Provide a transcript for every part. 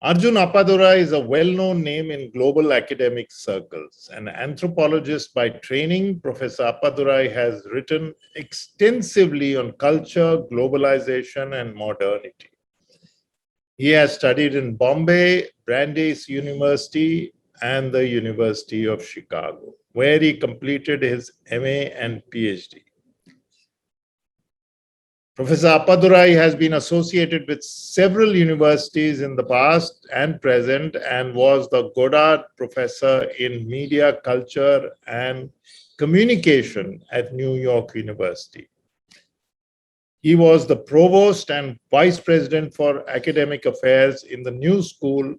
Arjun Appadurai is a well-known name in global academic circles. An anthropologist by training, Professor Appadurai has written extensively on culture, globalization, and modernity. He has studied in Bombay, Brandeis University, and the University of Chicago, where he completed his MA and PhD. Professor Appadurai has been associated with several universities in the past and present and was the Goddard Professor in Media, Culture, and Communication at New York University. He was the Provost and Vice President for Academic Affairs in the New School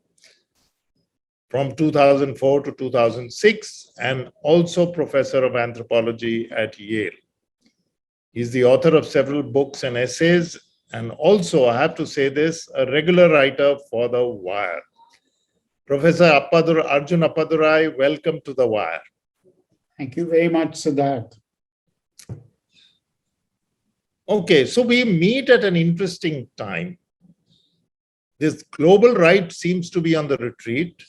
from 2004 to 2006 and also Professor of Anthropology at Yale. He's the author of several books and essays, and also, I have to say this, a regular writer for The Wire. Professor Arjun Appadurai, welcome to The Wire. Thank you very much, Sidharth. Okay, so we meet at an interesting time. This global right seems to be on the retreat,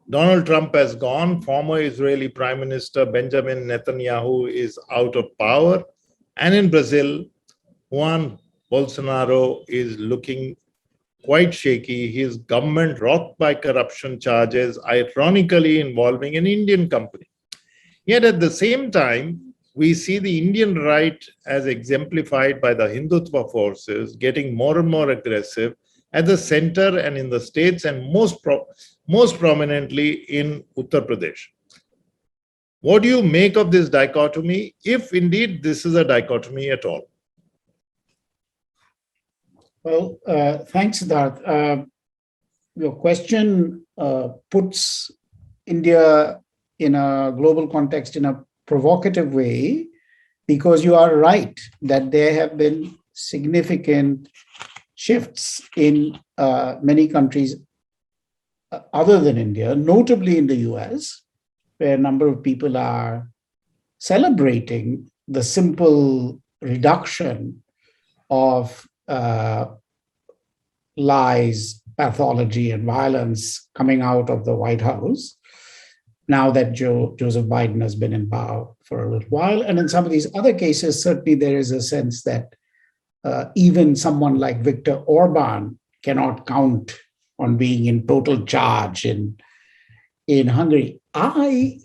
Donald Trump has gone. Former Israeli Prime Minister Benjamin Netanyahu is out of power. And in Brazil, Juan Bolsonaro is looking quite shaky. His government rocked by corruption charges, ironically involving an Indian company. Yet at the same time, we see the Indian right as exemplified by the Hindutva forces getting more and more aggressive at the center and in the states, and most prominently in Uttar Pradesh. What do you make of this dichotomy, if indeed this is a dichotomy at all? Well, thanks, Sidharth. Your question puts India in a global context in a provocative way, because you are right that there have been significant shifts in many countries other than India, notably in the US, where a number of people are celebrating the simple reduction of lies, pathology, and violence coming out of the White House, now that Joseph Biden has been in power for a little while. And in some of these other cases, certainly there is a sense that even someone like Viktor Orban cannot count on being in total charge in Hungary. I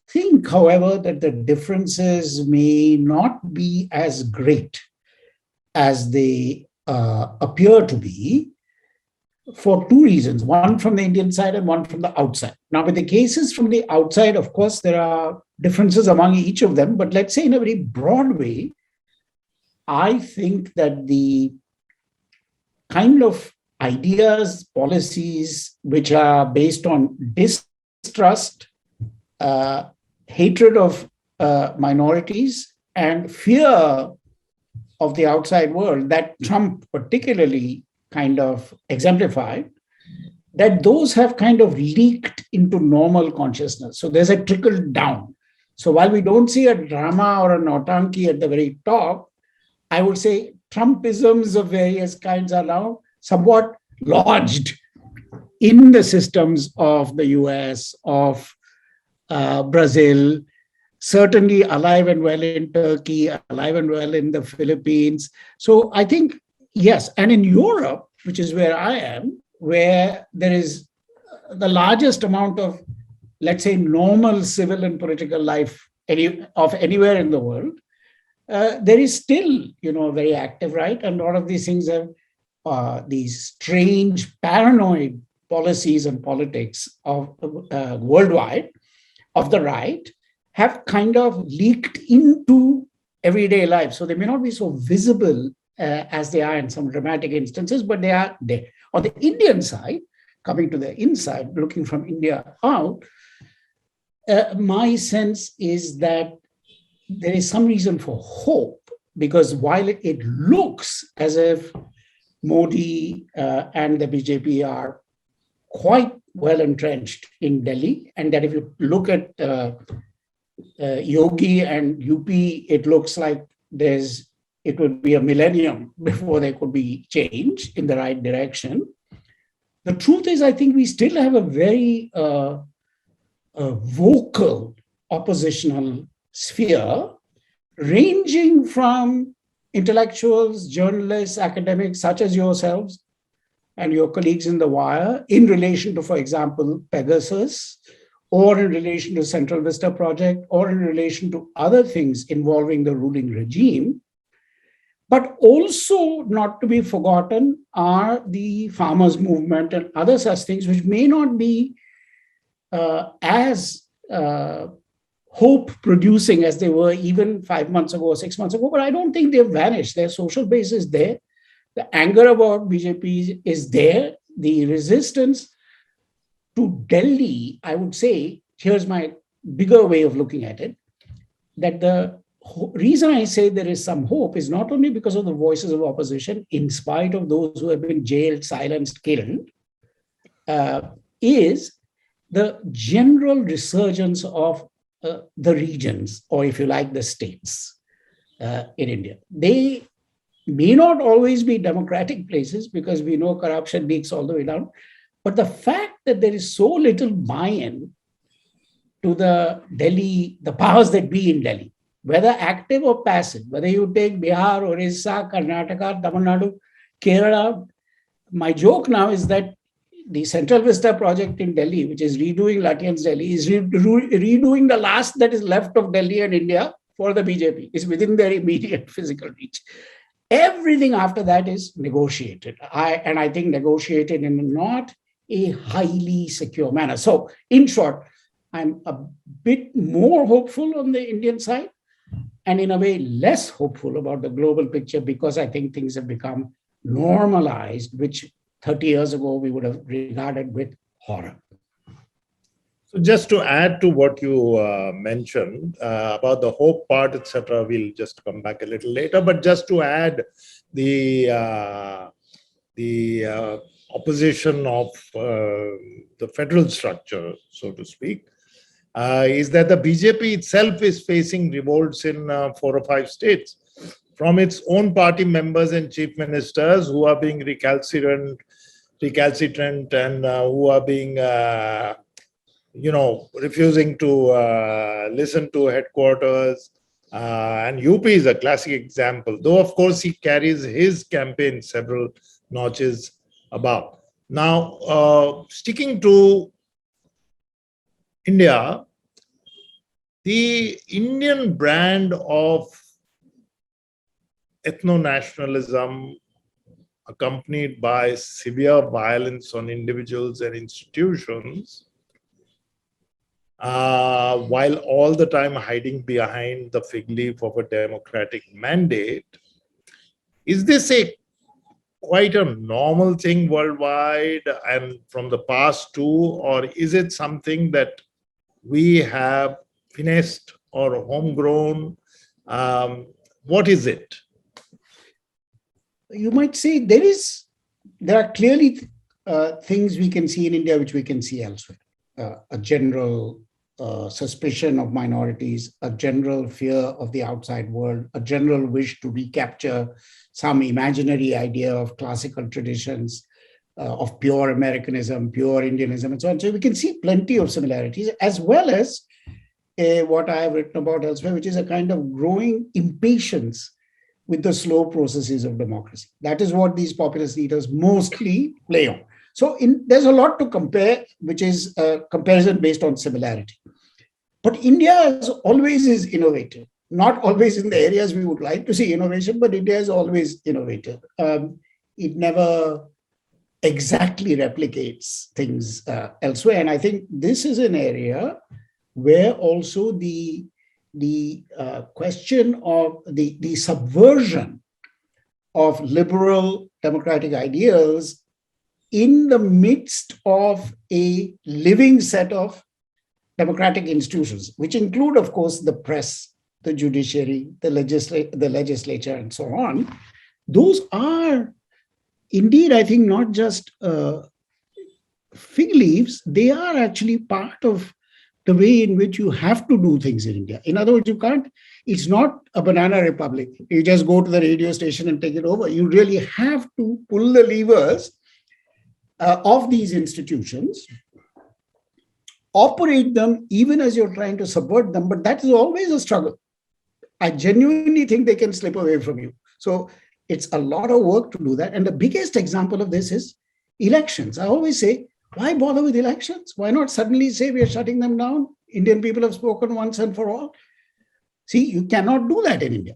think, however, that the differences may not be as great as they appear to be, for two reasons, one from the Indian side and one from the outside. Now, with the cases from the outside, of course, there are differences among each of them, but let's say in a very broad way, I think that the kind of ideas, policies, which are based on distrust, hatred of minorities, and fear of the outside world that Trump particularly kind of exemplified, that those have kind of leaked into normal consciousness. So there's a trickle down. So while we don't see a drama or a nautanki at the very top, I would say Trumpisms of various kinds are now somewhat lodged in the systems of the US, of Brazil, certainly alive and well in Turkey, alive and well in the Philippines. So I think, yes, and in Europe, which is where I am, where there is the largest amount of, let's say, normal civil and political life of anywhere in the world, there is still, a very active right, and a lot of these things have these strange, paranoid policies and politics of worldwide of the right have kind of leaked into everyday life. So they may not be so visible as they are in some dramatic instances, but they are there. On the Indian side, coming to the inside, looking from India out, my sense is that there is some reason for hope, because while it looks as if Modi and the BJP are quite well entrenched in Delhi, and that if you look at Yogi and UP, it looks like it would be a millennium before there could be change in the right direction. the truth is, I think we still have a very vocal oppositional sphere, ranging from intellectuals, journalists, academics such as yourselves and your colleagues in the wire, in relation to, for example, Pegasus, or in relation to Central Vista Project, or in relation to other things involving the ruling regime. But also not to be forgotten are the farmers' movement and other such things, which may not be as hope-producing as they were even 5 months ago or 6 months ago, but I don't think they've vanished. Their social base is there. The anger about BJP is there. The resistance to Delhi, I would say, here's my bigger way of looking at it, that the reason I say there is some hope is not only because of the voices of opposition, in spite of those who have been jailed, silenced, killed, is the general resurgence of the regions, or if you like, the states in India. They may not always be democratic places because we know corruption leaks all the way down, but the fact that there is so little buy-in to the powers that be in Delhi, whether active or passive, whether you take Bihar, Orissa, Karnataka, Tamil Nadu, Kerala, my joke now is that the Central Vista project in Delhi, which is redoing Latian's Delhi, is redoing the last that is left of Delhi and India for the BJP. It's within their immediate physical reach. Everything after that is negotiated. I think negotiated in not a highly secure manner. So in short, I'm a bit more hopeful on the Indian side, and in a way less hopeful about the global picture, because I think things have become normalized, which 30 years ago we would have regarded with horror. So just to add to what you mentioned about the hope part, etc., we'll just come back a little later. But just to add the opposition of the federal structure, so to speak, is that the BJP itself is facing revolts in 4 or 5 states from its own party members and chief ministers who are being recalcitrant and who are being, refusing to listen to headquarters. And UP is a classic example, though, of course, he carries his campaign several notches above. Now, sticking to India, the Indian brand of ethno-nationalism, accompanied by severe violence on individuals and institutions, while all the time hiding behind the fig leaf of a democratic mandate, is this quite a normal thing worldwide and from the past too, or is it something that we have finessed or homegrown? What is it? You might say there are clearly things we can see in India which we can see elsewhere. A general suspicion of minorities, a general fear of the outside world, a general wish to recapture some imaginary idea of classical traditions, of pure Americanism, pure Indianism, and so on. So we can see plenty of similarities, as well as what I have written about elsewhere, which is a kind of growing impatience with the slow processes of democracy. That is what these populist leaders mostly play on. So there's a lot to compare, which is a comparison based on similarity. But India always is innovative, not always in the areas we would like to see innovation, but India is always innovative. It never exactly replicates things elsewhere. And I think this is an area where also the question of the subversion of liberal democratic ideals in the midst of a living set of democratic institutions, which include, of course, the press, the judiciary, the legislature, and so on. Those are indeed, I think, not just fig leaves, they are actually part of the way in which you have to do things in India. In other words, it's not a banana republic. You just go to the radio station and take it over. You really have to pull the levers of these institutions, operate them even as you're trying to subvert them. But that is always a struggle. I genuinely think they can slip away from you. So it's a lot of work to do that. And the biggest example of this is elections. I always say, why bother with elections? Why not suddenly say we are shutting them down? Indian people have spoken once and for all. See, you cannot do that in India.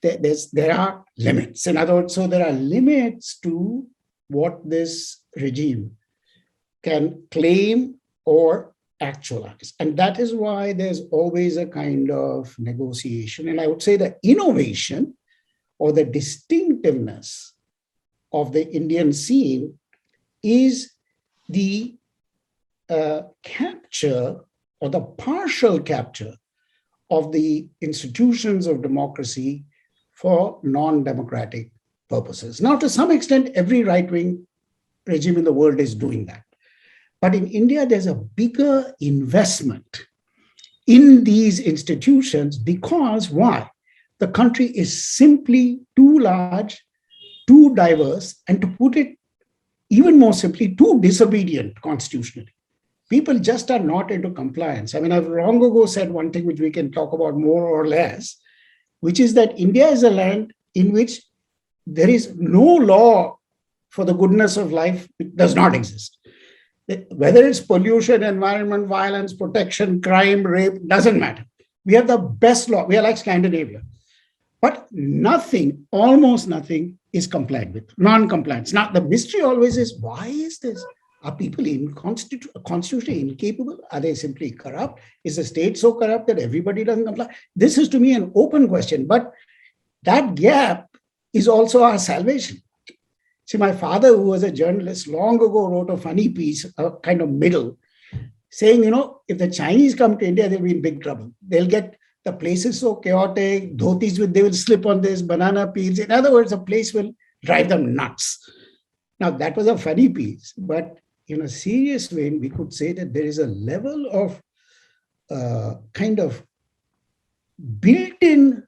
There are limits. In other words, so there are limits to what this regime can claim or actualize. And that is why there's always a kind of negotiation. And I would say the innovation or the distinctiveness of the Indian scene is the capture or the partial capture of the institutions of democracy for non-democratic purposes. Now, to some extent, every right-wing regime in the world is doing that. But in India, there's a bigger investment in these institutions because why? The country is simply too large, too diverse, and to put it even more simply, too disobedient constitutionally. People just are not into compliance. I mean, I've long ago said one thing which we can talk about more or less, which is that India is a land in which there is no law for the goodness of life. It does not exist. Whether it's pollution, environment, violence, protection, crime, rape, doesn't matter. We have the best law. We are like Scandinavia. But nothing, almost nothing, is complied with. Non-compliance. Now, the mystery always is, why is this? Are people constitutionally incapable? Are they simply corrupt? Is the state so corrupt that everybody doesn't comply? This is to me an open question. But that gap is also our salvation. See, my father, who was a journalist, long ago wrote a funny piece, a kind of middle, saying, if the Chinese come to India, they'll be in big trouble. They'll get, the place is so chaotic, dhotis, they will slip on this, banana peels. In other words, the place will drive them nuts. Now, that was a funny piece, but in a serious vein, we could say that there is a level of kind of built-in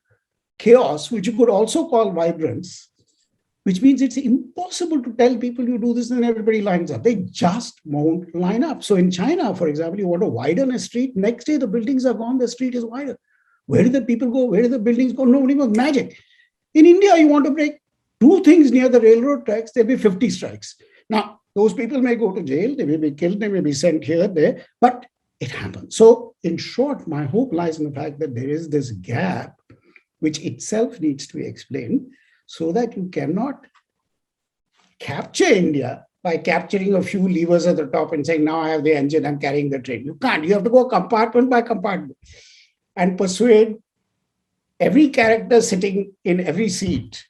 chaos, which you could also call vibrance, which means it's impossible to tell people you do this and everybody lines up. They just won't line up. So in China, for example, you want to widen a street, next day the buildings are gone, the street is wider. Where do the people go? Where do the buildings go? Nobody knows. Magic. In India, you want to break two things near the railroad tracks, there'll be 50 strikes. Now, those people may go to jail, they may be killed, they may be sent here, there, but it happens. So in short, my hope lies in the fact that there is this gap, which itself needs to be explained, so that you cannot capture India by capturing a few levers at the top and saying, now I have the engine, I'm carrying the train. You can't. You have to go compartment by compartment and persuade every character sitting in every seat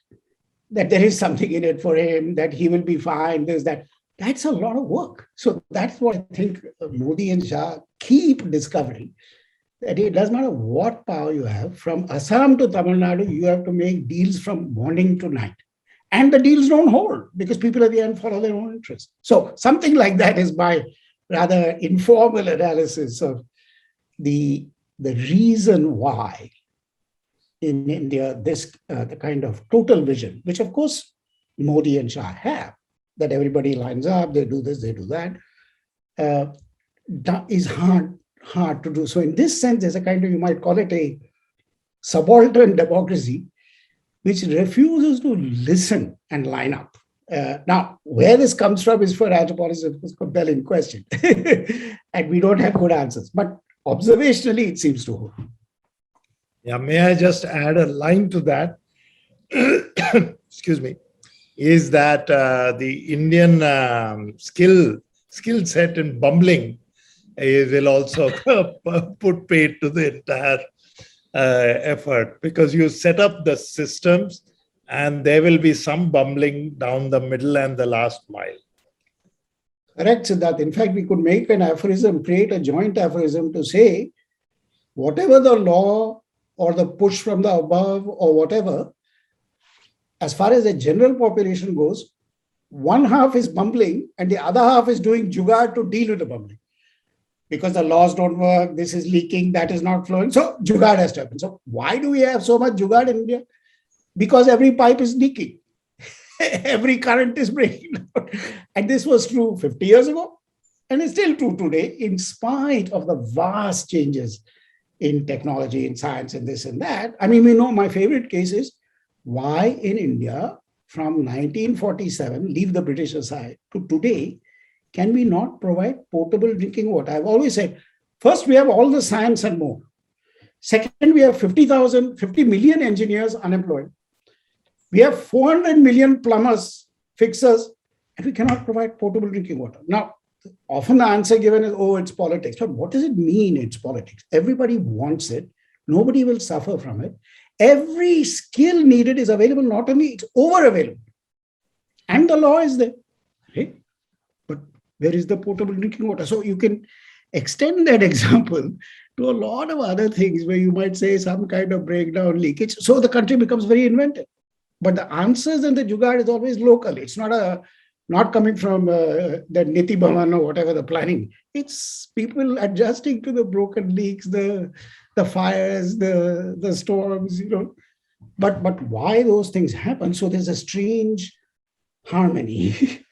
that there is something in it for him, that he will be fine, there's that. That's a lot of work. So that's what I think Modi and Shah keep discovering, that it doesn't matter what power you have, from Assam to Tamil Nadu, you have to make deals from morning to night. And the deals don't hold because people at the end follow their own interests. So something like that is my rather informal analysis of the reason why in India, this the kind of total vision, which of course Modi and Shah have, that everybody lines up, they do this, they do that, is hard to do. So in this sense, there's a kind of, you might call it a subaltern democracy, which refuses to listen and line up. Now, where this comes from is for anthropologists a compelling question. And we don't have good answers. But observationally, it seems to hold. Yeah, may I just add a line to that? Excuse me. Is that the Indian skill set in bumbling will also put paid to the entire effort, because you set up the systems and there will be some bumbling down the middle and the last mile. Correct, Sidharth. In fact, we could make an aphorism, create a joint aphorism to say, whatever the law or the push from the above or whatever, as far as the general population goes, one half is bumbling and the other half is doing jugaad to deal with the bumbling. Because the laws don't work, this is leaking, that is not flowing. So jugaad has to happen. So why do we have so much jugaad in India? Because every pipe is leaking. every current is breaking down. And this was true 50 years ago, and it's still true today, in spite of the vast changes in technology, in science, and this and that. I mean, we know my favorite case is why in India, from 1947, leave the British aside, to today, can we not provide potable drinking water? I've always said, first, we have all the science and more. Second, we have 50 million engineers unemployed. We have 400 million plumbers, fixers, and we cannot provide potable drinking water. Now, often the answer given is, oh, it's politics. But what does it mean it's politics? Everybody wants it. Nobody will suffer from it. Every skill needed is available, not only it's over available. And the law is there. Right? But where is the potable drinking water? So you can extend that example to a lot of other things where you might say some kind of breakdown, leakage. So the country becomes very inventive. But the answers and the jugaad is always local. It's not coming from the Niti Bhavan or whatever the planning. It's people adjusting to the broken leaks, the fires, the storms, But why those things happen? So there's a strange harmony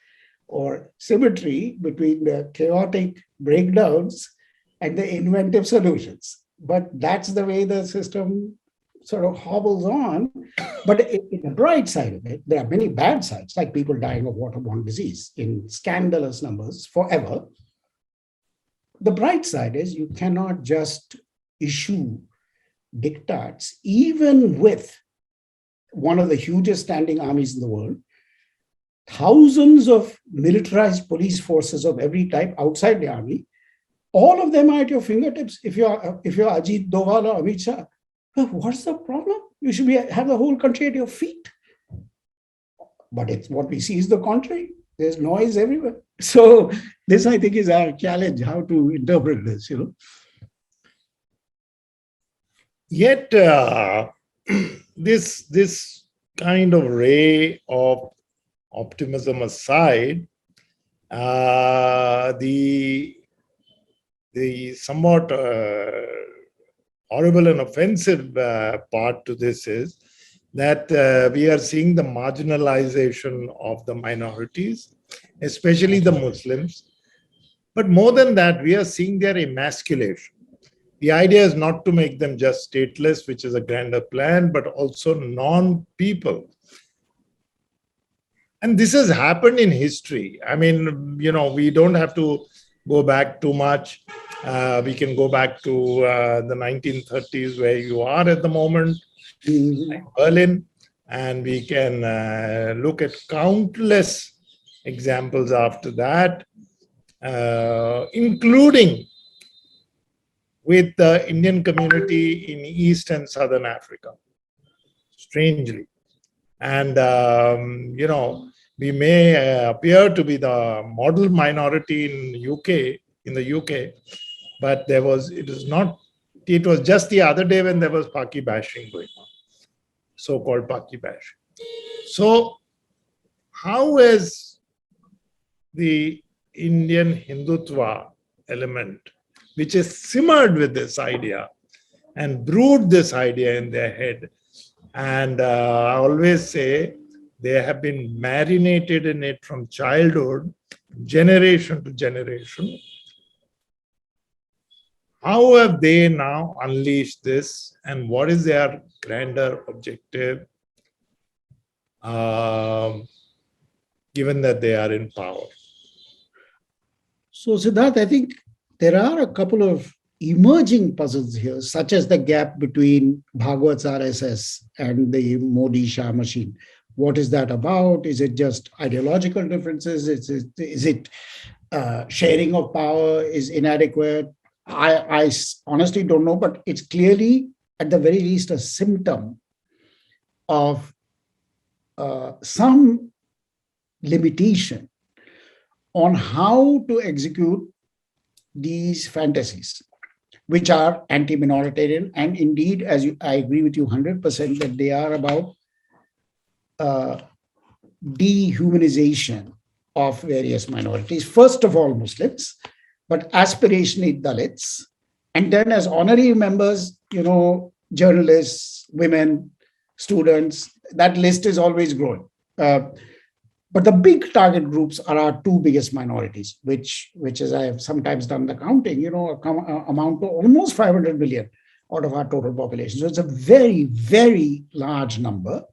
or symmetry between the chaotic breakdowns and the inventive solutions. But that's the way the system sort of hobbles on. But in the bright side of it, there are many bad sides, like people dying of waterborne disease in scandalous numbers forever. The bright side is you cannot just issue diktats, even with one of the hugest standing armies in the world, thousands of militarized police forces of every type outside the army, all of them are at your fingertips. If you're Ajit Doval or Amit Shah, what's the problem? You should have the whole country at your feet. But it's what we see is the contrary. There's noise everywhere. So this, I think, is our challenge, how to interpret this, Yet, this kind of ray of optimism aside, the somewhat horrible and offensive part to this is that we are seeing the marginalization of the minorities, especially the Muslims. But more than that, we are seeing their emasculation. The idea is not to make them just stateless, which is a grander plan, but also non-people. And this has happened in history. I mean, we don't have to go back too much. We can go back to the 1930s, where you are at the moment, like Berlin, and we can look at countless examples after that, including with the Indian community in East and Southern Africa, strangely. And, we may appear to be the model minority in the UK, but it was just the other day when there was Paki bashing going on, so-called Paki bashing. So how has the Indian Hindutva element, which is simmered with this idea and brewed this idea in their head, and I always say they have been marinated in it from childhood, generation to generation. How have they now unleashed this, and what is their grander objective, given that they are in power? So, Sidharth, I think there are a couple of emerging puzzles here, such as the gap between Bhagwat's RSS and the Modi Shah machine. What is that about? Is it just ideological differences? Is it sharing of power is inadequate? I honestly don't know, but it's clearly, at the very least, a symptom of some limitation on how to execute these fantasies, which are anti-minoritarian. And indeed, I agree with you 100% that they are about dehumanization of various minorities. First of all, Muslims, but aspirationally Dalits. And then as honorary members, journalists, women, students, that list is always growing. But the big target groups are our two biggest minorities, which as I have sometimes done the counting, amount to almost 500 million out of our total population. So it's a very, very large number.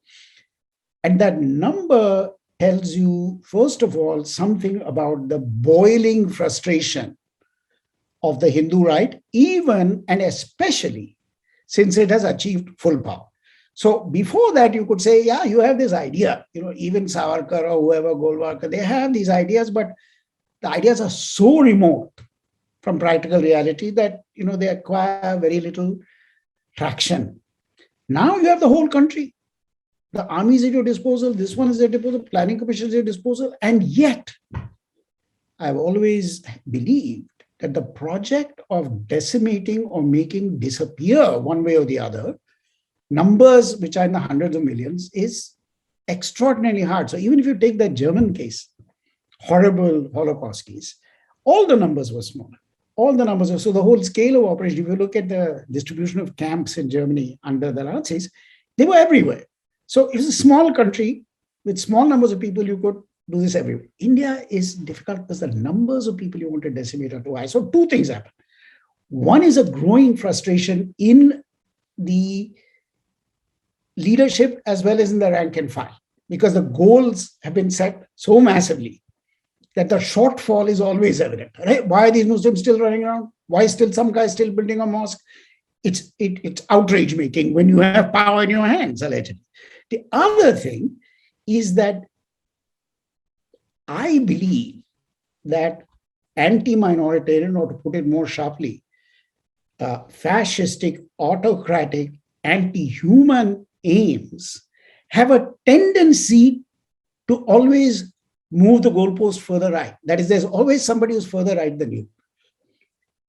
And that number tells you, first of all, something about the boiling frustration of the Hindu right, even and especially since it has achieved full power. So before that, you could say, yeah, you have this idea, even Savarkar or whoever, Golwalkar, they have these ideas, but the ideas are so remote from practical reality that, they acquire very little traction. Now you have the whole country. The army is at your disposal. This one is at your disposal. Planning commission is at your disposal. And yet, I've always believed that the project of decimating or making disappear one way or the other numbers which are in the hundreds of millions is extraordinarily hard. So even if you take that German case, horrible Holocaust case, all the numbers were smaller. All the numbers were, so the whole scale of operation, if you look at the distribution of camps in Germany under the Nazis, they were everywhere. So it's a small country with small numbers of people, you could do this everywhere. India is difficult because the numbers of people you want to decimate are too high. So two things happen. One is a growing frustration in the leadership as well as in the rank and file, because the goals have been set so massively that the shortfall is always evident. Right? Why are these Muslims still running around? Why is still some guy still building a mosque? It's outrage making when you have power in your hands, allegedly. The other thing is that I believe that anti-minoritarian, or to put it more sharply, fascistic, autocratic, anti-human aims have a tendency to always move the goalpost further right. That is, there's always somebody who's further right than you.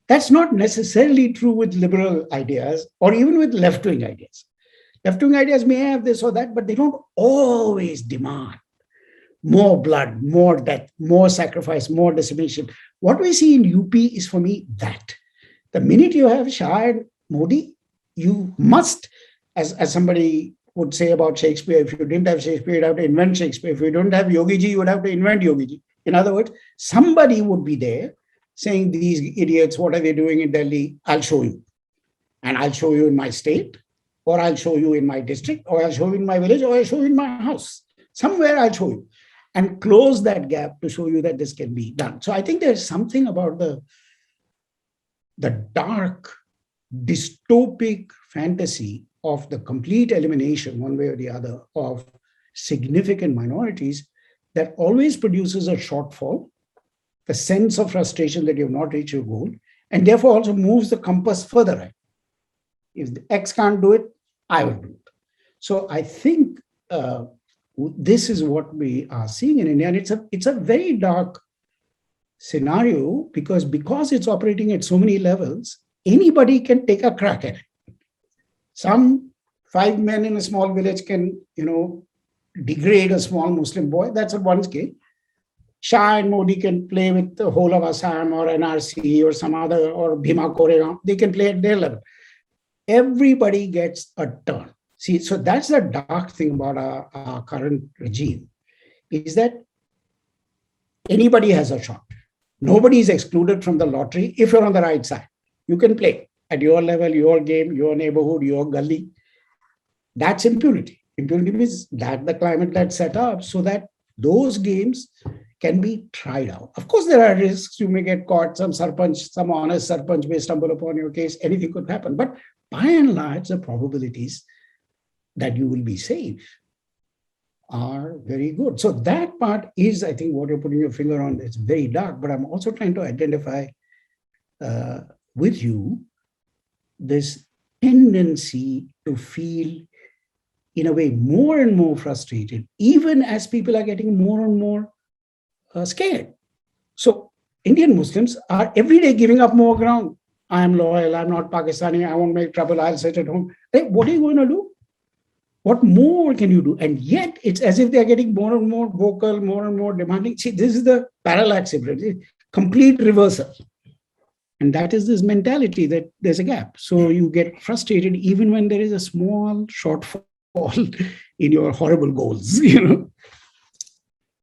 That's not necessarily true with liberal ideas or even with left-wing ideas. Left-wing ideas may have this or that, but they don't always demand more blood, more death, more sacrifice, more decimation. What we see in UP is, for me, that. The minute you have Shah and Modi, you must, as somebody would say about Shakespeare, if you didn't have Shakespeare, you'd have to invent Shakespeare. If you don't have Yogi Ji, you would have to invent Yogi Ji. In other words, somebody would be there saying, these idiots, what are they doing in Delhi? I'll show you. And I'll show you in my state, or I'll show you in my district, or I'll show you in my village, or I'll show you in my house. Somewhere I'll show you. And close that gap to show you that this can be done. So I think there's something about the dark, dystopic fantasy of the complete elimination, one way or the other, of significant minorities that always produces a shortfall, the sense of frustration that you have not reached your goal, and therefore also moves the compass further right. If the X can't do it, I will do it. So I think this is what we are seeing in India, and it's a very dark scenario because it's operating at so many levels, anybody can take a crack at it. Some 5 men in a small village can, degrade a small Muslim boy. That's at one scale. Shah and Modi can play with the whole of Assam or NRC or some other, or Bhima Koregaon. They can play at their level. Everybody gets a turn. See, so that's the dark thing about our current regime, is that anybody has a shot. Nobody is excluded from the lottery if you're on the right side. You can play at your level, your game, your neighborhood, your gully. That's impunity. Impunity means that the climate that's set up so that those games can be tried out. Of course, there are risks. You may get caught. Some honest sarpanch may stumble upon your case. Anything could happen. But by and large, the probabilities that you will be safe are very good. So that part is, I think, what you're putting your finger on. It's very dark, but I'm also trying to identify with you this tendency to feel, in a way, more and more frustrated, even as people are getting more and more scared. So Indian Muslims are every day giving up more ground. I am loyal, I'm not Pakistani, I won't make trouble, I'll sit at home. Hey, what are you going to do? What more can you do? And yet it's as if they're getting more and more vocal, more and more demanding. See, this is the parallax, complete reversal. And that is this mentality that there's a gap. So you get frustrated even when there is a small shortfall in your horrible goals,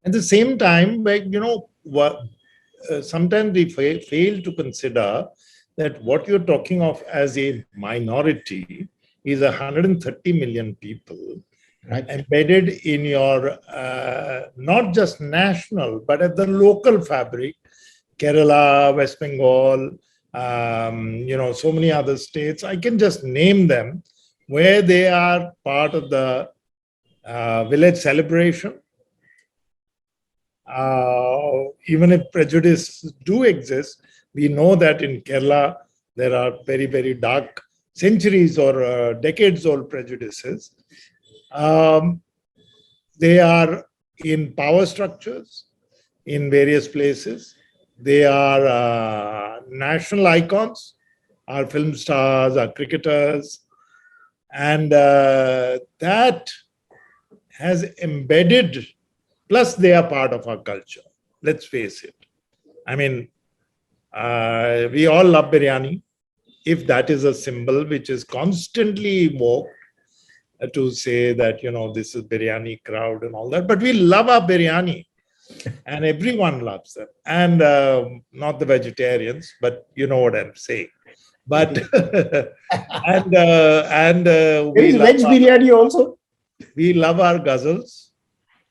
At the same time, sometimes we fail to consider that what you're talking of as a minority is 130 million people embedded in your not just national, but at the local fabric. Kerala, West Bengal, so many other states. I can just name them where they are part of the village celebration. Even if prejudices do exist, we know that in Kerala there are very, very dark centuries or decades old prejudices. They are in power structures in various places. They are national icons, our film stars, our cricketers, and that has embedded, plus they are part of our culture. Let's face it. I mean, we all love biryani. If that is a symbol which is constantly evoked to say that, this is biryani crowd and all that, but we love our biryani. And everyone loves them, and not the vegetarians, but you know what I'm saying. But There is veg biryani also. We love our ghazals.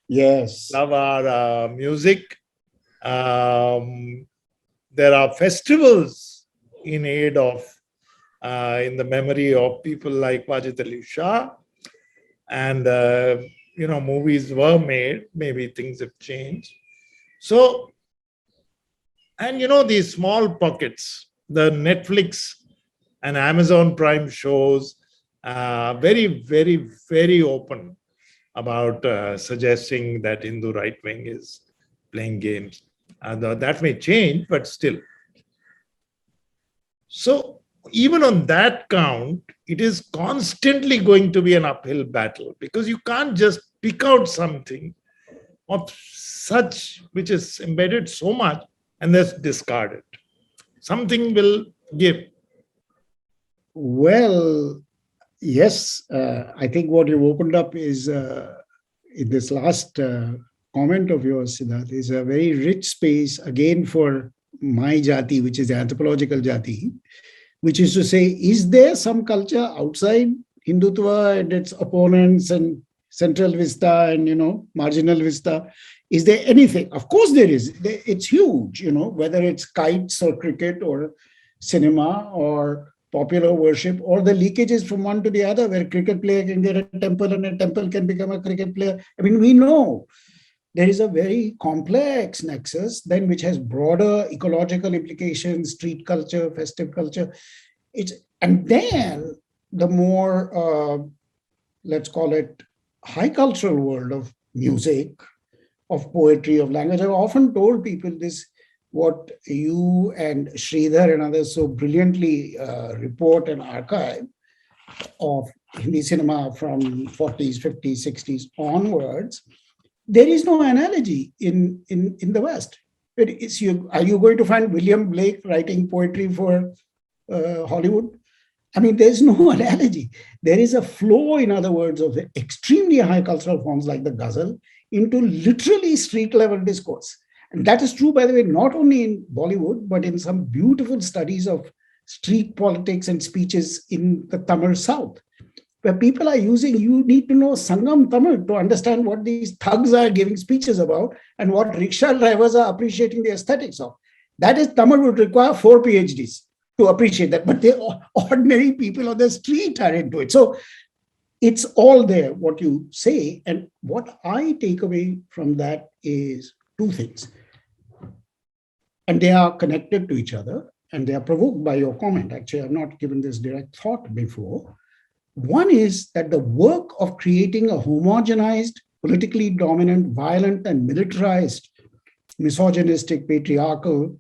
Yes. Love our music. There are festivals in aid of, in the memory of people like Wajid Ali Shah, and movies were made. Maybe things have changed. So, and these small pockets, the Netflix and Amazon Prime shows, very, very, very open about suggesting that Hindu right wing is playing games. That may change, but still. So, even on that count, it is constantly going to be an uphill battle, because you can't just pick out something of such which is embedded so much and then discard it. Something will give. Well, yes, I think what you've opened up is in this last comment of yours, Sidharth, is a very rich space again for my jati, which is the anthropological jati, which is to say, is there some culture outside Hindutva and its opponents and central vista and marginal vista? Is there anything? Of course there is. It's huge, whether it's kites or cricket or cinema or popular worship, or the leakages from one to the other, where a cricket player can get a temple and a temple can become a cricket player. I mean, we know there is a very complex nexus then which has broader ecological implications, street culture, festive culture. And then the more, let's call it, high cultural world of music, of poetry, of language. I've often told people this, what you and Sridhar and others so brilliantly report and archive of Hindi cinema from 40s, 50s, 60s onwards. There is no analogy in the West. Are you going to find William Blake writing poetry for Hollywood? I mean, there's no analogy. There is a flow, in other words, of extremely high cultural forms like the ghazal into literally street level discourse. And that is true, by the way, not only in Bollywood, but in some beautiful studies of street politics and speeches in the Tamil South, where people are using, you need to know Sangam Tamil to understand what these thugs are giving speeches about and what rickshaw drivers are appreciating the aesthetics of. That is, Tamil would require 4 PhDs to appreciate that, but the ordinary people on the street are into it. So it's all there, what you say. And what I take away from that is two things. And they are connected to each other, and they are provoked by your comment. Actually, I've not given this direct thought before. One is that the work of creating a homogenized, politically dominant, violent, and militarized, misogynistic, patriarchal,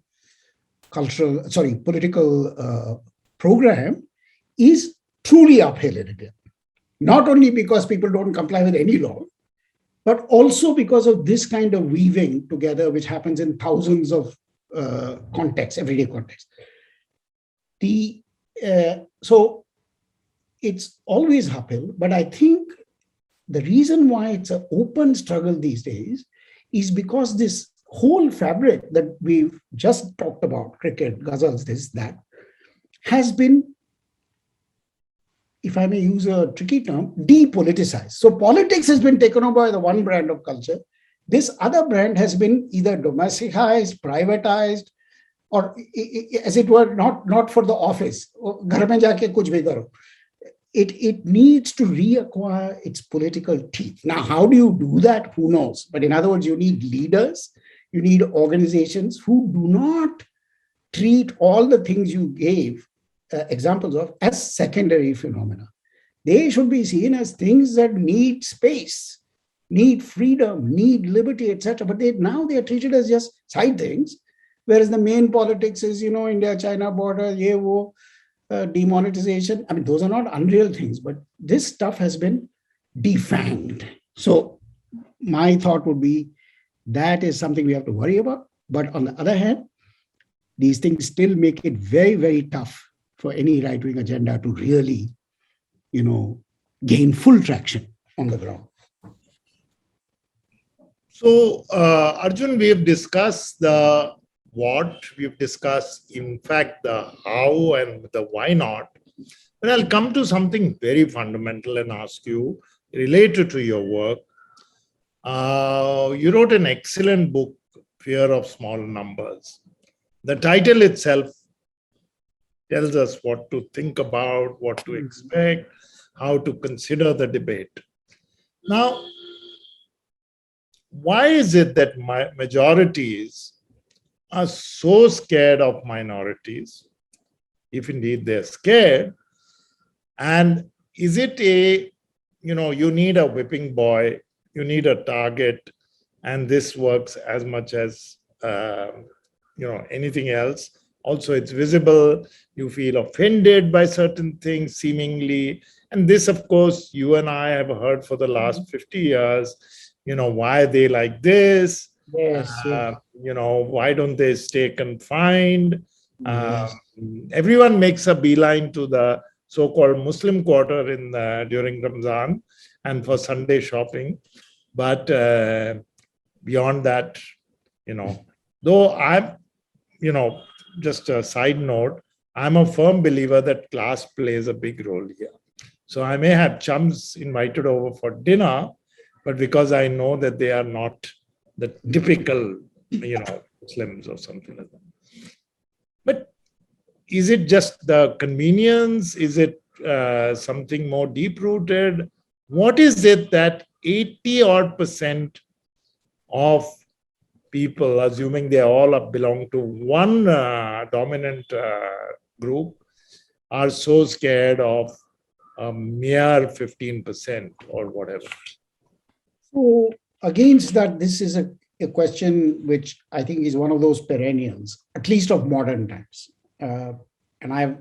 political program is truly uphill in India. Not only because people don't comply with any law, but also because of this kind of weaving together, which happens in thousands of contexts, everyday contexts. So it's always uphill, but I think the reason why it's an open struggle these days is because this whole fabric that we've just talked about, cricket, ghazals, this, that, has been, if I may use a tricky term, depoliticized. So politics has been taken over by the one brand of culture. This other brand has been either domesticized, privatized, or as it were, not for the office. Ghar mein jaake kuch bhi karo. It needs to reacquire its political teeth. Now, how do you do that? Who knows? But in other words, you need leaders, you need organizations who do not treat all the things you gave examples of as secondary phenomena. They should be seen as things that need space, need freedom, need liberty, etc. But now they are treated as just side things, whereas the main politics is, India-China border, ye wo, demonetization. I mean, those are not unreal things, but this stuff has been defanged. So my thought would be that is something we have to worry about. But on the other hand, these things still make it very, very tough for any right-wing agenda to really, gain full traction on the ground. So, Arjun, we have discussed the what, we've discussed, in fact, the how and the why not. But I'll come to something very fundamental and ask you, related to your work. You wrote an excellent book, Fear of Small Numbers. The title itself tells us what to think about, what to expect, how to consider the debate. Now, why is it that majorities are so scared of minorities, if indeed they're scared? And is it you need a whipping boy, you need a target, and this works as much as anything else? Also, it's visible, you feel offended by certain things seemingly. And this, of course, you and I have heard for the last 50 years, why they like this. Yes. Why don't they stay confined? Yes. Everyone makes a beeline to the so-called Muslim quarter during Ramzan and for Sunday shopping. But beyond that, though I'm, just a side note, I'm a firm believer that class plays a big role here. So I may have chums invited over for dinner, but because I know that they are not the typical, Muslims or something like that. But is it just the convenience? Is it something more deep-rooted? What is it that 80% of people, assuming they all belong to one dominant group, are so scared of a mere 15% or whatever? So against that, this is a question which I think is one of those perennials, at least of modern times. And I've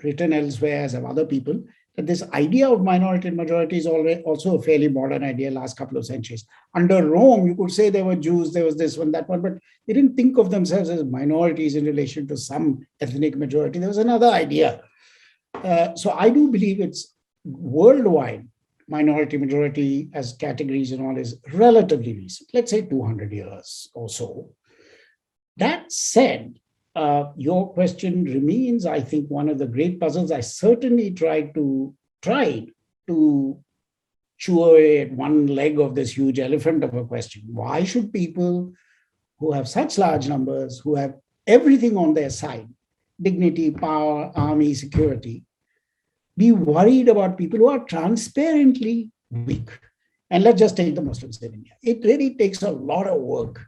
written elsewhere, as have other people, that this idea of minority and majority is also a fairly modern idea last couple of centuries. Under Rome, you could say there were Jews, there was this one, that one, but they didn't think of themselves as minorities in relation to some ethnic majority. There was another idea. So I do believe it's worldwide, minority, majority as categories and all is relatively recent, let's say 200 years or so. That said, your question remains, I think, one of the great puzzles. I certainly tried to chew away at one leg of this huge elephant of a question. Why should people who have such large numbers, who have everything on their side, dignity, power, army, security, be worried about people who are transparently weak? And let's just take the Muslims in India. It really takes a lot of work.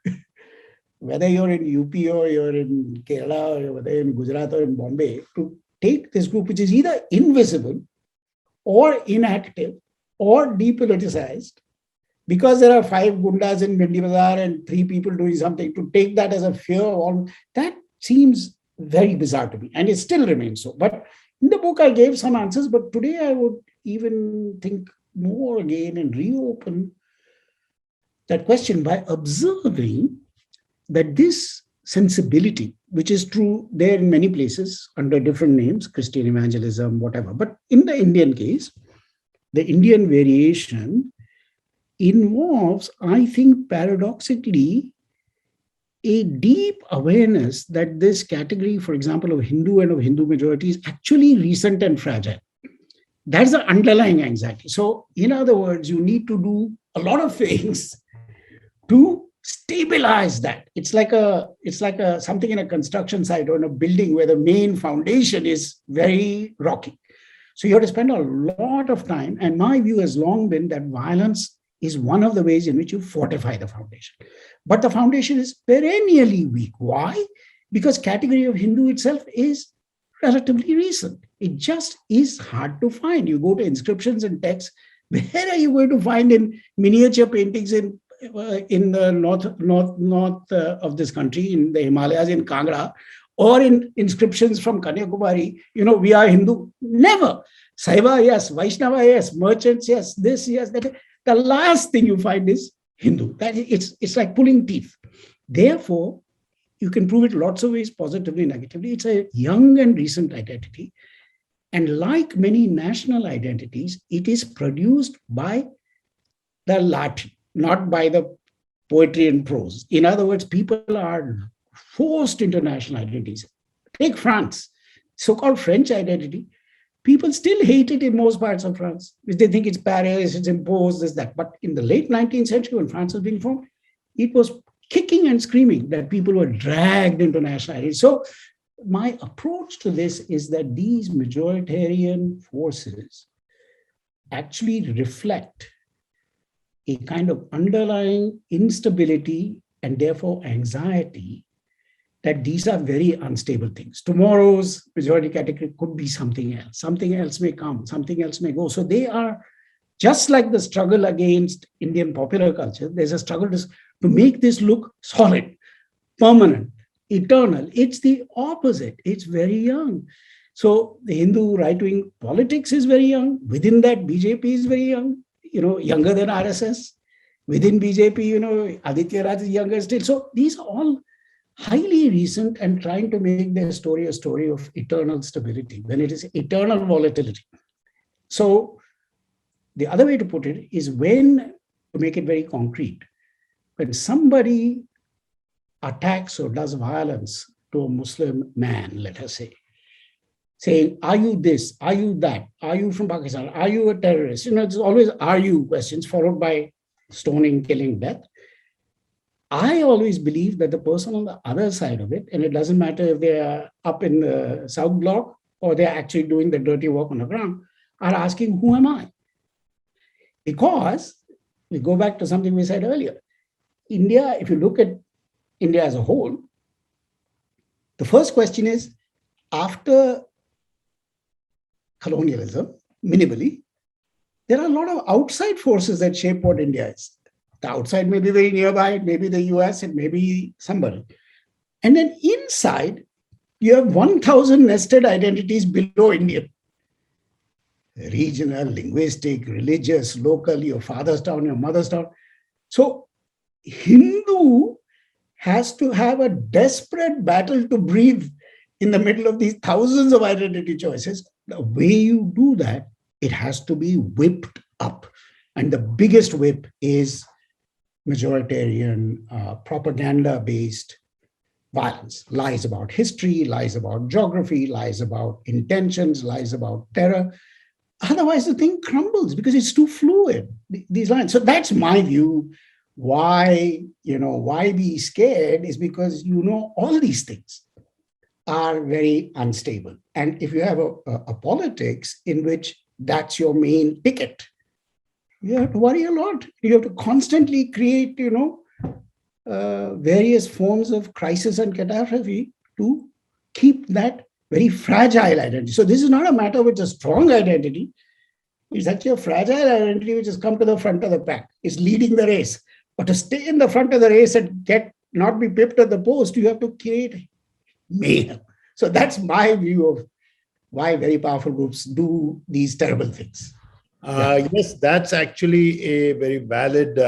Whether you're in UP or you're in Kerala or whether in Gujarat or in Bombay, to take this group which is either invisible or inactive or depoliticized, because there are 5 gundas in Bindi Bazaar and 3 people doing something, to take that as a fear, that seems very bizarre to me. And it still remains so. But in the book, I gave some answers, but today I would even think more again and reopen that question by observing that this sensibility, which is true there in many places under different names, Christian evangelism, whatever, but in the Indian case, the Indian variation involves, I think, paradoxically, a deep awareness that this category, for example, of Hindu and of Hindu majority is actually recent and fragile. That's the underlying anxiety. So, in other words, you need to do a lot of things to stabilize that. It's like a something in a construction site or in a building where the main foundation is very rocky. So you have to spend a lot of time. And my view has long been that violence is one of the ways in which you fortify the foundation. But the foundation is perennially weak. Why? Because category of Hindu itself is relatively recent. It just is hard to find. You go to inscriptions and texts. Where are you going to find in miniature paintings in the north of this country, in the Himalayas, in Kangra, or in inscriptions from Kanyakumari, we are Hindu? Never. Saiva, yes. Vaishnava, yes. Merchants, yes. This, yes. That. The last thing you find is Hindu. It's like pulling teeth. Therefore, you can prove it lots of ways, positively, negatively. It's a young and recent identity. And like many national identities, it is produced by the latin, not by the poetry and prose. In other words, people are forced into national identities. Take France, so-called French identity. People still hate it in most parts of France. They think it's Paris, it's imposed, this, that. But in the late 19th century, when France was being formed, it was kicking and screaming that people were dragged into national identity. So my approach to this is that these majoritarian forces actually reflect a kind of underlying instability and therefore anxiety that these are very unstable things. Tomorrow's majority category could be something else. Something else may come, something else may go. So they are just like the struggle against Indian popular culture. There's a struggle to make this look solid, permanent, eternal. It's the opposite. It's very young. So the Hindu right-wing politics is very young. Within that, BJP is very young, younger than RSS. Within BJP, Aditya Raj is younger still. So these are all highly recent and trying to make their story a story of eternal stability when it is eternal volatility. So the other way to put it is to make it very concrete, when somebody attacks or does violence to a Muslim man, let us say, saying, are you this? Are you that? Are you from Pakistan? Are you a terrorist? It's always are you questions followed by stoning, killing, death. I always believe that the person on the other side of it, and it doesn't matter if they are up in the South Block or they're actually doing the dirty work on the ground, are asking, who am I? Because we go back to something we said earlier. India, if you look at India as a whole, the first question is, after colonialism, minimally, there are a lot of outside forces that shape what India is. The outside may be very nearby, it may be the US, it may be somebody. And then inside, you have 1,000 nested identities below Indian. Regional, linguistic, religious, local, your father's town, your mother's town. So Hindu has to have a desperate battle to breathe in the middle of these thousands of identity choices. The way you do that, it has to be whipped up. And the biggest whip is majoritarian, propaganda-based violence. Lies about history, lies about geography, lies about intentions, lies about terror. Otherwise, the thing crumbles because it's too fluid, these lines. So that's my view. Why be scared is because all these things are very unstable. And if you have a politics in which that's your main ticket, you have to worry a lot. You have to constantly create, various forms of crisis and catastrophe to keep that very fragile identity. So this is not a matter with a strong identity. It's actually a fragile identity which has come to the front of the pack. It's leading the race. But to stay in the front of the race and not be pipped at the post, you have to create mayhem. So that's my view of why very powerful groups do these terrible things. Yes, that's actually a very valid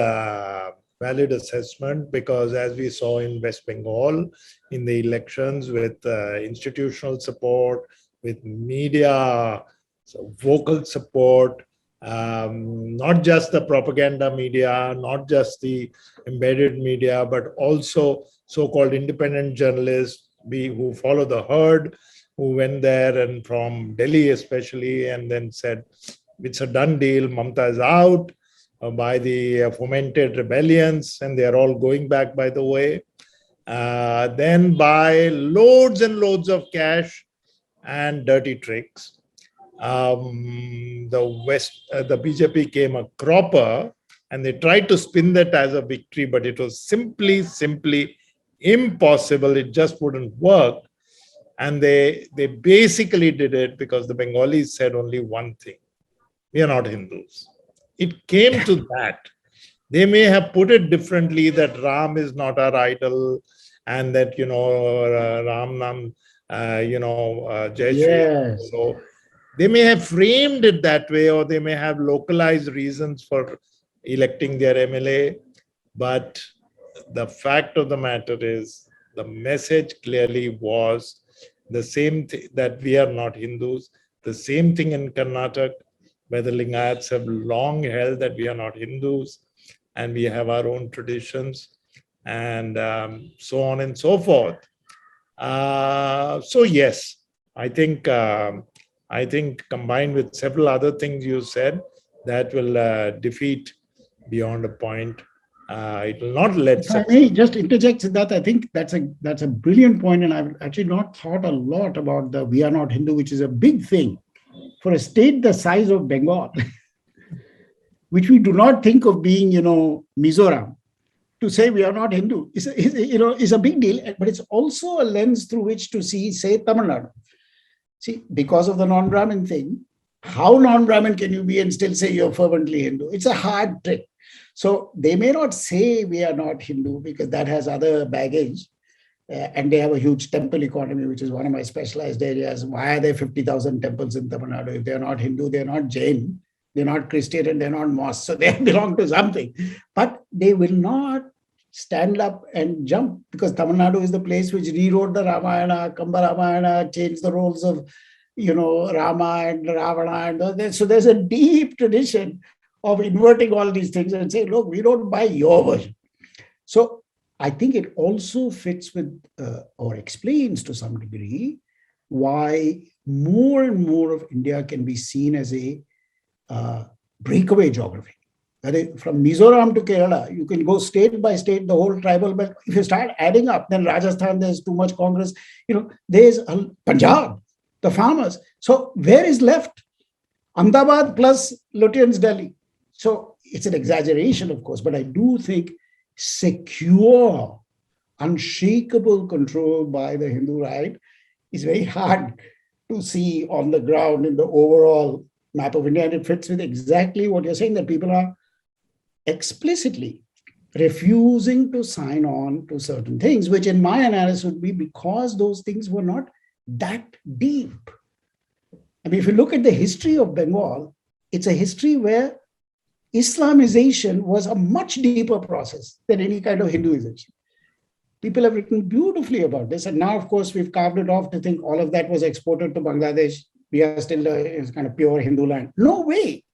assessment, because as we saw in West Bengal in the elections, with institutional support, with media vocal support, Not just the propaganda media, not just the embedded media, but also so-called independent journalists who follow the herd, who went there and from Delhi especially, and then said, it's a done deal, Mamta is out by the fomented rebellions, and they're all going back, by the way. Then by loads and loads of cash and dirty tricks. The BJP came a cropper, and they tried to spin that as a victory, but it was simply impossible. It just wouldn't work. And they basically did it because the Bengalis said only one thing: we are not Hindus. It came to that. They may have put it differently, that Ram is not our idol, and that, Ram Nam, Jai Shri Ram. Yes. So they may have framed it that way, or they may have localized reasons for electing their MLA. But the fact of the matter is, the message clearly was the same thing, that we are not Hindus. The same thing in Karnataka, where the Lingayats have long held that we are not Hindus and we have our own traditions, and so on and so forth. So yes, I think combined with several other things you said, that will defeat beyond a point. It will not let. If I may just interject, Sidharth, I think that's a brilliant point, and I've actually not thought a lot about the "we are not Hindu," which is a big thing for a state the size of Bengal, which we do not think of being, Mizoram. To say we are not Hindu is a big deal, but it's also a lens through which to see, say, Tamil Nadu. See, because of the non-Brahmin thing, how non-Brahmin can you be and still say you're fervently Hindu? It's a hard trick. So they may not say we are not Hindu because that has other baggage. And they have a huge temple economy, which is one of my specialized areas. Why are there 50,000 temples in Tamil Nadu? If they're not Hindu, they're not Jain, they're not Christian, and they're not mosque. So they belong to something. But they will not stand up and jump, because Tamil Nadu is the place which rewrote the Ramayana, Kamba Ramayana, changed the roles of, Rama and Ravana. And so there's a deep tradition of inverting all these things and saying, look, we don't buy your version. So I think it also fits with or explains to some degree why more and more of India can be seen as a breakaway geography. That is, from Mizoram to Kerala, you can go state by state, the whole tribal belt. If you start adding up, then Rajasthan, there's too much Congress. There's Punjab, the farmers. So where is left? Ahmedabad plus Lutyens Delhi. So it's an exaggeration, of course, but I do think secure, unshakable control by the Hindu right is very hard to see on the ground in the overall map of India. And it fits with exactly what you're saying, that people are explicitly refusing to sign on to certain things, which in my analysis would be because those things were not that deep. I mean, if you look at the history of Bengal, it's a history where Islamization was a much deeper process than any kind of Hinduization. People have written beautifully about this. And now, of course, we've carved it off to think all of that was exported to Bangladesh. We are still a kind of pure Hindu land. No way.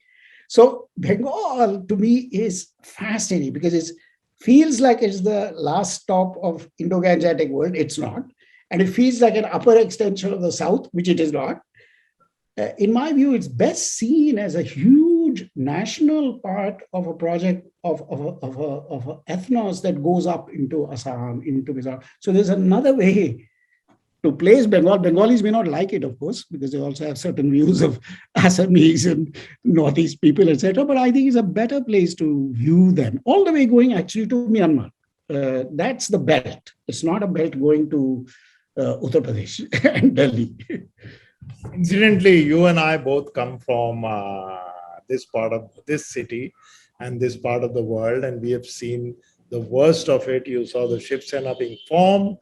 So Bengal, to me, is fascinating because it feels like it's the last stop of Indo-Gangetic world. It's not. And it feels like an upper extension of the South, which it is not. In my view, it's best seen as a huge national part of a project of an ethnos that goes up into Assam, into Mizoram. So there's another way to place Bengal. Bengalis may not like it, of course, because they also have certain views of Assamese and Northeast people, etc. But I think it's a better place to view them, all the way going actually to Myanmar. That's the belt. It's not a belt going to Uttar Pradesh and Delhi. Incidentally, you and I both come from this part of this city and this part of the world, and we have seen the worst of it. You saw the Shiv Sena being formed,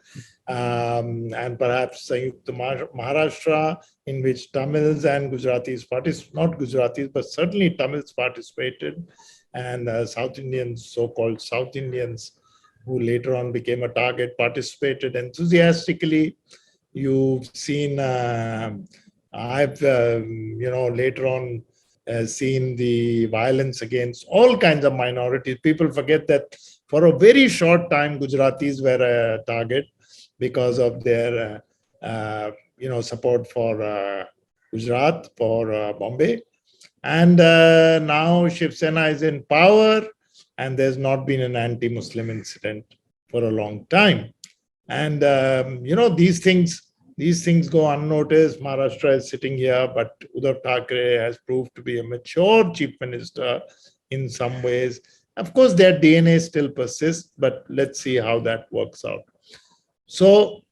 and perhaps Maharashtra, in which Tamils and Gujaratis not Gujaratis, but certainly Tamils participated, and South Indians, so-called South Indians, who later on became a target, participated enthusiastically. You've seen, I've, later on seen the violence against all kinds of minorities. People forget that for a very short time, Gujaratis were a target because of their, support for Gujarat, for Bombay. And now Shiv Sena is in power, and there's not been an anti-Muslim incident for a long time. And these things go unnoticed. Maharashtra is sitting here, but Uddhav Thackeray has proved to be a mature chief minister in some ways. Of course, their DNA still persists, but let's see how that works out. So,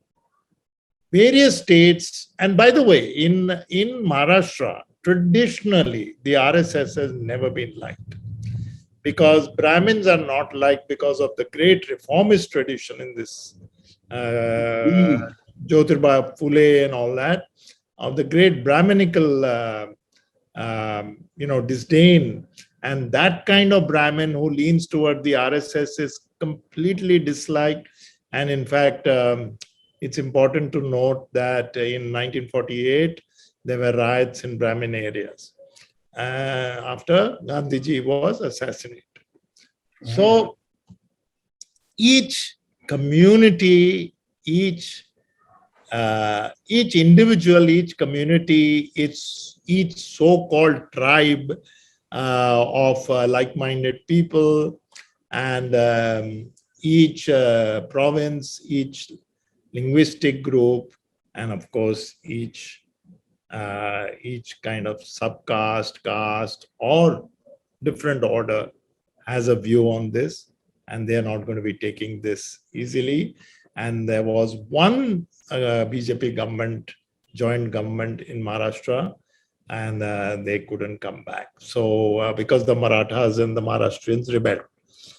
various states, and by the way, in Maharashtra, traditionally, the RSS has never been liked because Brahmins are not liked because of the great reformist tradition in this Jyotirbai Phule and all that, of the great Brahminical, disdain. And that kind of Brahmin who leans toward the RSS is completely disliked. And in fact, it's important to note that in 1948, there were riots in Brahmin areas after Gandhiji was assassinated. So each community, each individual, each community, each so-called tribe of like-minded people, and each province, each linguistic group, and of course each kind of subcaste, caste, or different order has a view on this, and they are not going to be taking this easily. And there was one BJP government, joint government in Maharashtra, and they couldn't come back. So because the Marathas and the Maharashtrians rebelled.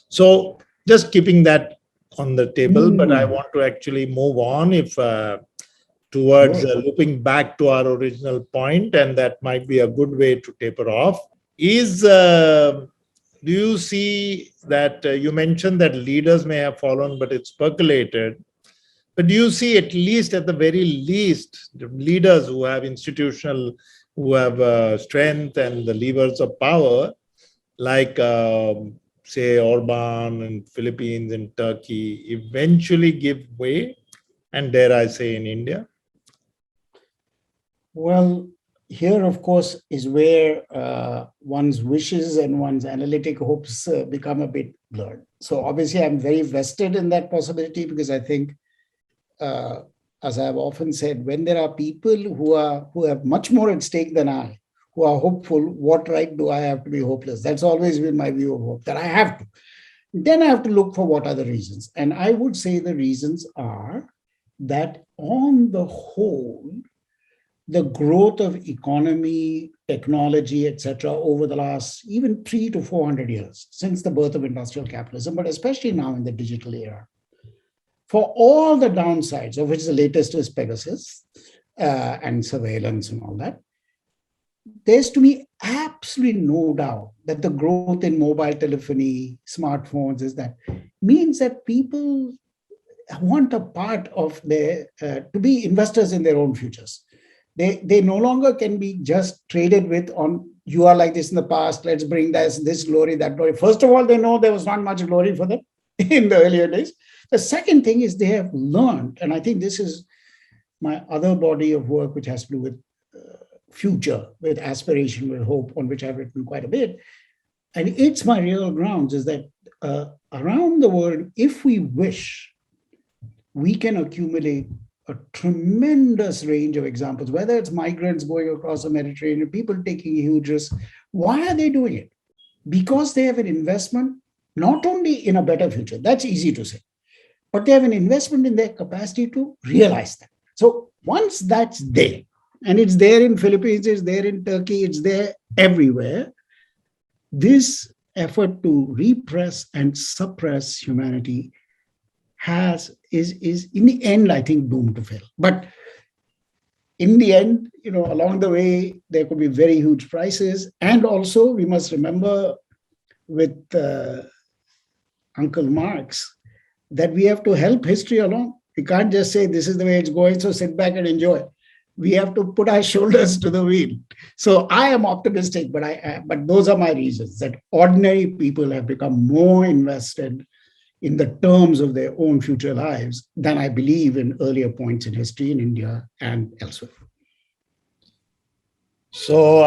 So just keeping that on the table, but I want to actually move on towards looping back to our original point, and that might be a good way to taper off. Do you see that you mentioned that leaders may have fallen, but it's percolated? But do you see, at the very least, the leaders who have who have strength and the levers of power, like say Orban in Philippines and Turkey, eventually give way, and dare I say in India? Well, here, of course, is where one's wishes and one's analytic hopes become a bit blurred. So obviously, I'm very vested in that possibility because I think, as I've often said, when there are people who have much more at stake than I, who are hopeful, what right do I have to be hopeless? That's always been my view of hope, that I have to. Then I have to look for what are the reasons. And I would say the reasons are that on the whole, the growth of economy, technology, etc., over the last even 300 to 400 years, since the birth of industrial capitalism, but especially now in the digital era, for all the downsides, of which the latest is Pegasus and surveillance and all that, there's to me absolutely no doubt that the growth in mobile telephony, smartphones, means that people want a part of to be investors in their own futures. They no longer can be just traded with on, you are like this in the past, let's bring this glory, that glory. First of all, they know there was not much glory for them in the earlier days. The second thing is they have learned, and I think this is my other body of work, which has to do with future, with aspiration, with hope, on which I've written quite a bit. And it's my real grounds is that around the world, if we wish, we can accumulate a tremendous range of examples, whether it's migrants going across the Mediterranean, people taking huge risks. Why are they doing it? Because they have an investment, not only in a better future, that's easy to say, but they have an investment in their capacity to realize that. So once that's there, and it's there in Philippines, it's there in Turkey, it's there everywhere, this effort to repress and suppress humanity is in the end, I think, doomed to fail. But in the end, along the way, there could be very huge prices. And also, we must remember with Uncle Marx that we have to help history along. We can't just say this is the way it's going, so sit back and enjoy. we have to put our shoulders to the wheel. So I am optimistic, but those are my reasons, that ordinary people have become more invested in the terms of their own future lives than I believe in earlier points in history in India and elsewhere. So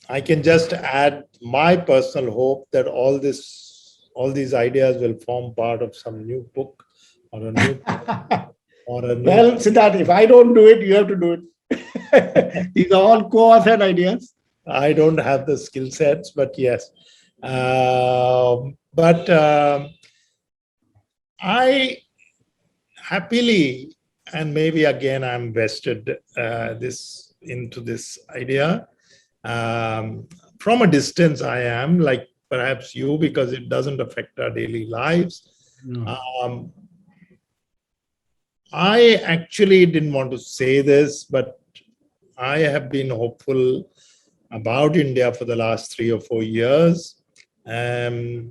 I can just add my personal hope that all these ideas will form part of some new book or a new or a new. Well, Sidharth, if I don't do it, you have to do it. These are all co-authored ideas. I don't have the skill sets, but yes. I happily, and maybe again I'm vested into this idea. From a distance, I am like perhaps you, because it doesn't affect our daily lives. No. I actually didn't want to say this, but I have been hopeful about India for the last 3 or 4 years.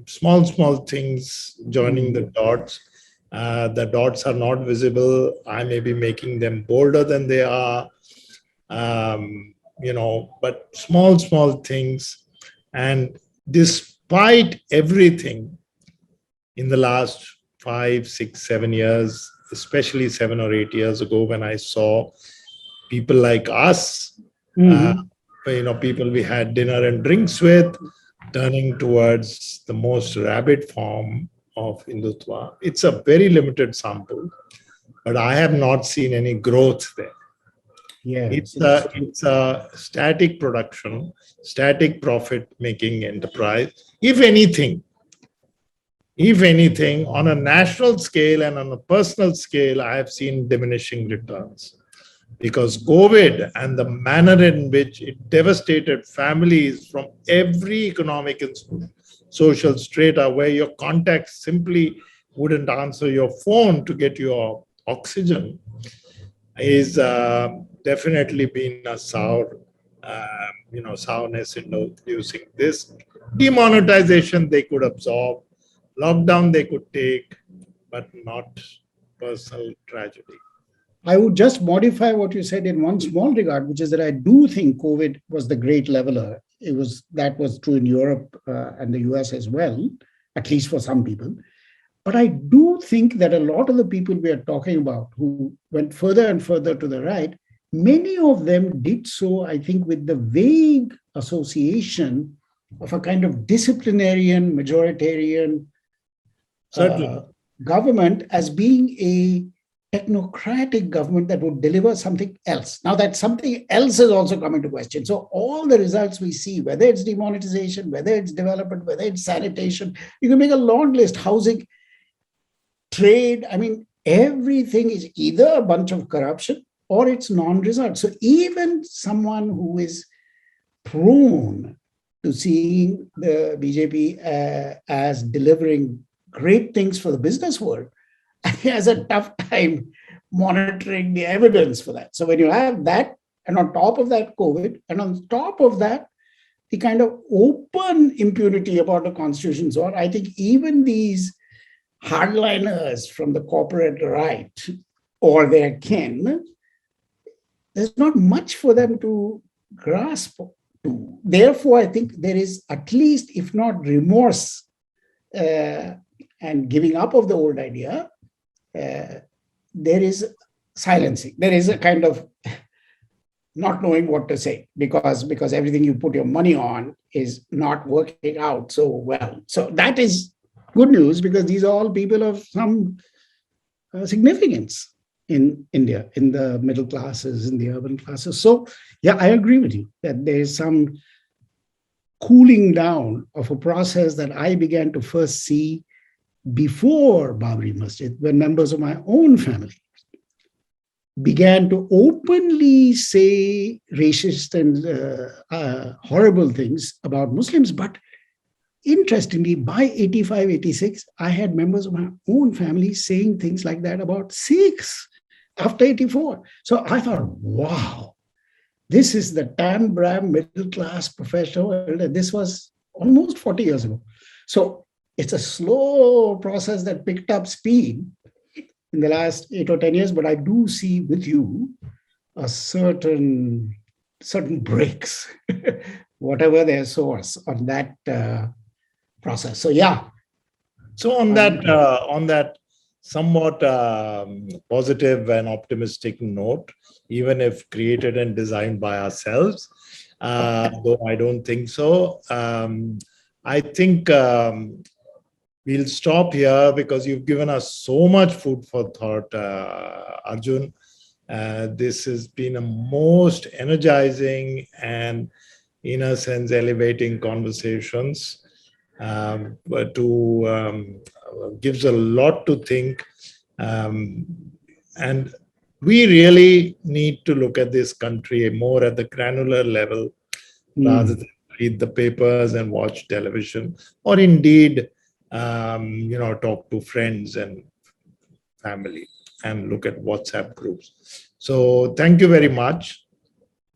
Small things joining the dots. The dots are not visible. I may be making them bolder than they are. But small things. And despite everything in the last 5, 6, 7 years, especially 7 or 8 years ago, when I saw people like us, people we had dinner and drinks with, turning towards the most rabid form of Hindutva. It's a very limited sample, but I have not seen any growth there. Yeah, it's a static production, static profit-making enterprise. If anything, on a national scale and on a personal scale, I have seen diminishing returns. Because COVID and the manner in which it devastated families from every economic and social strata, where your contacts simply wouldn't answer your phone to get your oxygen, is definitely been a sourness inducing this. Demonetization they could absorb, lockdown they could take, but not personal tragedy. I would just modify what you said in one small regard, which is that I do think COVID was the great leveler. That was true in Europe and the US as well, at least for some people. But I do think that a lot of the people we are talking about who went further and further to the right, many of them did so, I think, with the vague association of a kind of disciplinarian, majoritarian government as being a technocratic government that would deliver something else. Now that something else is also come into question. So all the results we see, whether it's demonetization, whether it's development, whether it's sanitation, you can make a long list, housing, trade. I mean, everything is either a bunch of corruption or it's non-result. So even someone who is prone to seeing the BJP as delivering great things for the business world has a tough time monitoring the evidence for that. So when you have that, and on top of that, COVID, and on top of that, the kind of open impunity about the constitution, so I think even these hardliners from the corporate right or their kin, there's not much for them to grasp to. Therefore, I think there is at least, if not remorse and giving up of the old idea, there is silencing. There is a kind of not knowing what to say because everything you put your money on is not working out so well. So that is good news, because these are all people of some significance in India, in the middle classes, in the urban classes. So yeah, I agree with you that there is some cooling down of a process that I began to first see before Babri Masjid, when members of my own family began to openly say racist and horrible things about Muslims. But interestingly, by 85, 86, I had members of my own family saying things like that about Sikhs after 84. So I thought, wow, this is the Tam Bram middle class professional. And this was almost 40 years ago. So it's a slow process that picked up speed in the last 8 or 10 years, but I do see with you a certain breaks, whatever their source on that process. So yeah. So on that somewhat positive and optimistic note, even if created and designed by ourselves, though I don't think so. I think we'll stop here because you've given us so much food for thought, Arjun. This has been a most energizing and, in a sense, elevating conversations. But gives a lot to think, and we really need to look at this country more at the granular level rather than read the papers and watch television, or indeed, talk to friends and family and look at WhatsApp groups. So thank you very much.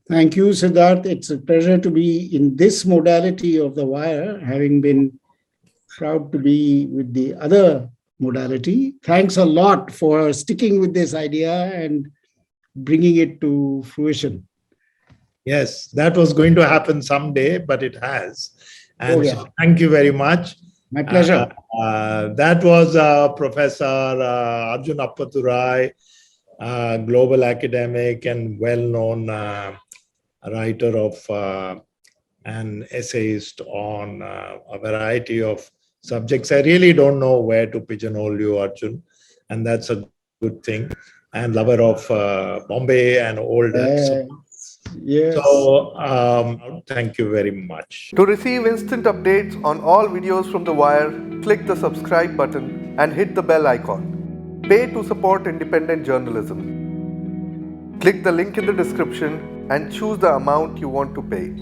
Thank you, Sidharth. It's a pleasure to be in this modality of the wire, having been proud to be with the other modality. Thanks a lot for sticking with this idea and bringing it to fruition. Yes, that was going to happen someday, but it has. And so thank you very much. My pleasure. That was Professor Arjun Appadurai, global academic and well-known writer of an essayist on a variety of subjects. I really don't know where to pigeonhole you, Arjun, and that's a good thing. And lover of Bombay and older. Yes. So thank you very much. To receive instant updates on all videos from The Wire, click the subscribe button and hit the bell icon. Pay to support independent journalism. Click the link in the description and choose the amount you want to pay.